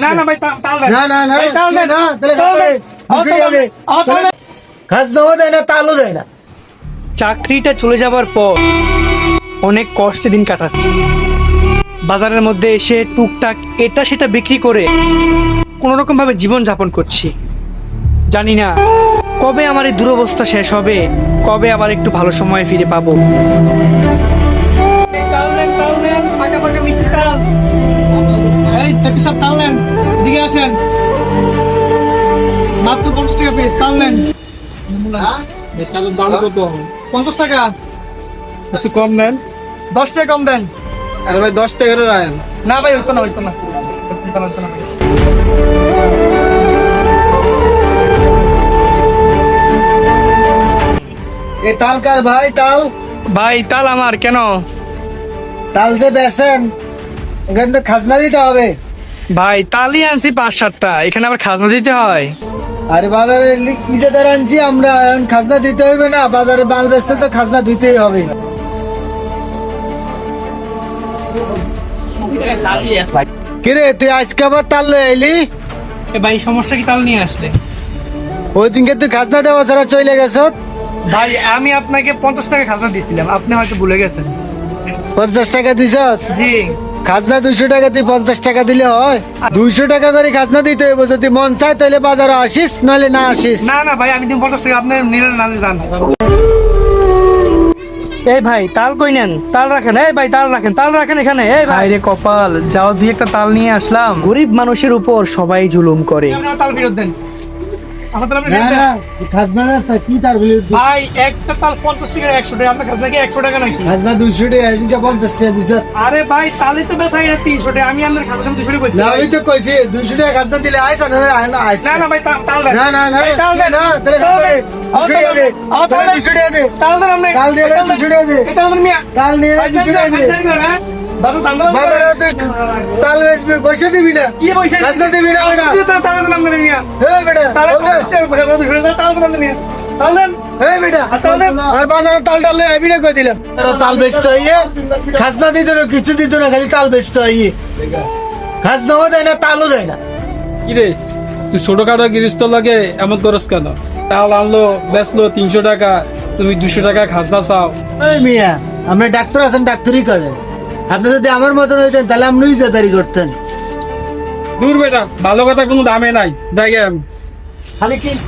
না না ভাই তাল দেন, না না না ভাই, তাল দেন, না তাহলে তাল দেন, দুশো টাকা দে। আমার তাল দেন। খাজনাও দেয় না, তালও দেয় না। চাকরিটা চলে যাবার পর অনেক কষ্টে দিন কাটাচ্ছি। বাজারের মধ্যে এসে টুকটাক এটা সেটা বিক্রি করে কোনো রকম ভাবে জীবন যাপন করছি। জানি না কবে আমার এই দুরবস্থা শেষ হবে, কবে আবার একটু ভালো সময় ফিরে পাবো। তাল নেন, এদিকে আসেন, মাত্র 50 টাকা পিস তাল নেন। দাম কত? 50 টাকা। কিছু কম নেন। 10 টাকা কম দেন। আরে ভাই 10 টাকা করে রাখেন। না ভাই হইতো না, হইতো না, হইতো না। এ তাল কার ভাই? তাল ভাই তাল আমার। কেন? তাল যে বেচেন এখানে তো খাজনা দিতে হবে। ভাই তালই আনছি 5-7টা, এখানে আবার খাজনা দিতে হয়? আরে বাজারে নিজেদের আনছি আমরা, এখন খাজনা দিতে হবে না? বাজারে মাল বেচতে তো খাজনা দিতেই হবে। কিরে তুই আজকে আবার তাল লয়ে এলি? এ ভাই সমস্যা কি তাল নিয়ে আসলে? ওই দিনকে তুই খাজনা দেওয়া ছাড়া চলে গেছ। ভাই আমি আপনাকে 50 টাকা খাজনা দিয়েছিলাম, আপনি হয়তো ভুলে গেছেন। 50 টাকা দিছ? জি। খাজনা 200 টাকা, তুই 50 টাকা দিলে হয়? 200 টাকা করে খাজনা দিতে হবে। যদি মন চায় তাহলে বাজারে আসিস, নইলে না আসিস। না না ভাই আমি দিন 50 টাকা, আপনি নিলেন না জান। এই ভাই তাল কই নেন? তাল রাখেন। এই ভাই তাল রাখেন, তাল রাখেন এখানে। এই ভাই রে কপাল, যাও দুই একটা তাল নিয়ে আসলাম। গরিব মানুষের উপর সবাই জুলুম করে। তাল ফেরত দেন। আমার তাল আপনি না দেন। না খাজনা না, কি তার বলি? ভাই একটা তাল 50 টাকা, 100 টাকা। আপনার খাজনা কি 100 টাকা নাকি? খাজনা 200 টাকা, এদিকে 50 টাকা দিছ। আরে ভাই তালই তো বেচা এটা 300 টাকা, আমি আপনার খাজনা 200 টাকা কইছি। না আমি তো কইছি 200 টাকা খাজনা দিলে আইস, আর না আইস। না না ভাই তাল দেন। না না না ভাই, তাল দেন। না, তাহলে তাল খাজনা দেন। দে। 200 টাকা দে। আমার তাল তাহলে দেন। 200 টাকা দে। তাল দেন আপনি। তাল দিয়ে 200 টাকা দে। এই তাল দেন মিয়া। তাল নিয়ে ভাই, 200 টাকা দে। হ্যাঁ? দাদু তাল দেন। বাজারে তুই তাল বেচবি, পয়সা দিবি না? কি পয়সা? খাজনা দিবি না বেটা? তাল দেন আপনি মিয়া। হে বেটা, তাল বল দে। দেন। তাল দেন মিয়া। তাল দেন। হে বেটা, তাল দেন। আর বাজারে তাল টালে আইবি না কই দিলাম। তাল বেচতে হইয়ে খাজনা দিত না, কিছু দিত না, খালি তাল বেচতে হইয়ে। খাজনাও দেয় না, তালও দেয় না। কি রে তুই ছোটখাটো গৃহস্থ লাগে এমন করস কেন? তাল আনলো বেচলো 300 টাকা, তুমি 200 টাকা খাজনা চাও। এই মিয়া, আপনি ডাক্তার আছেন, ডাক্তারই করেন। আপনি যদি আমার মতন হইতেন তাহলে আপনি ইজাদারি করতেন। দূর বেটা, ভালো কথা কোনো দামে নাই। জায়গায় খালি কি